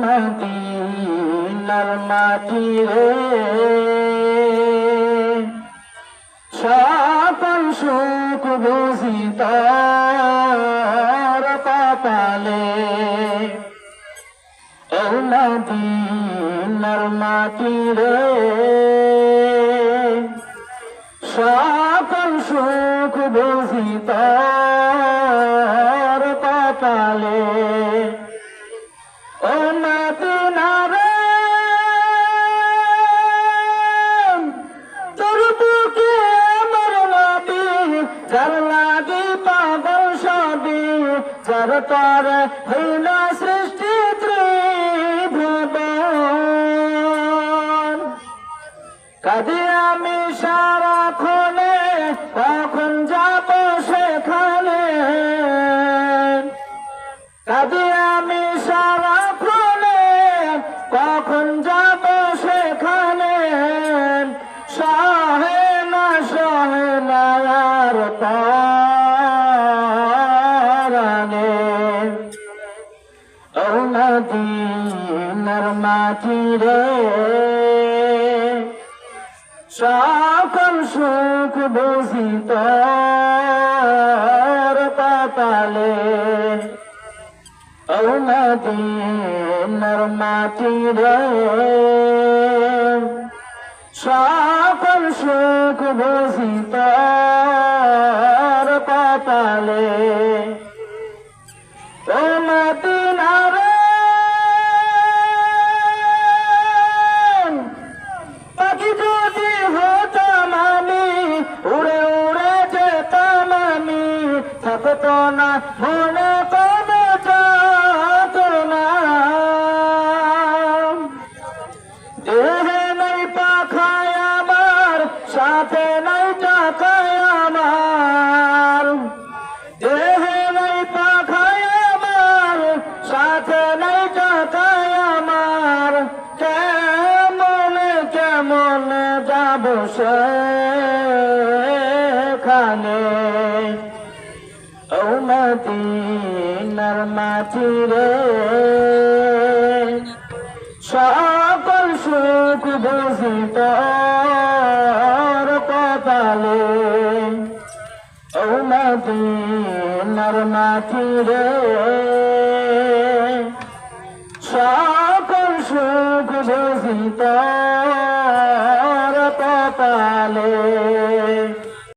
মদিনার মাটি রে সকল সুখ বুঝি তোর কপালে ও মদিনার মাটি রে সকল সুখ বুঝি তোর কপালে ও মদিনা রে তোর বুকে আমার নবী যার লাগি পাগল সবই যার তোর হইল সৃষ্টি ত্রিভুবন কাঁদি আমি সারাক্ষণে কখন যাব সেখানে কাঁদি আমি সারাক্ষণে কখন যাব সেখানে সহে না আর পরানে ও মদিনার মাটি রে সকল সুখ বুঝি তোর কপালে ও মদিনার মাটি রে সকল সুখ বুঝি তোর কপালে ও মদিনা রে পাখি যদি হতাম আমি উড়ে উড়ে যেতাম আমি থাকতো না মনে কোনো যাতনা দেহে নাই পাখায় আমার সাথে নাই টাকায় আমার দেহে নাই পাখায় আমার সাথে নাই টাকায় আমার কেমন যাব সেখানে ও মদিনার মাটি রে সকল সুখ বুঝি তোর কপালে ও মদিনার মাটি রে সকল সুখ বুঝি তোর কপালে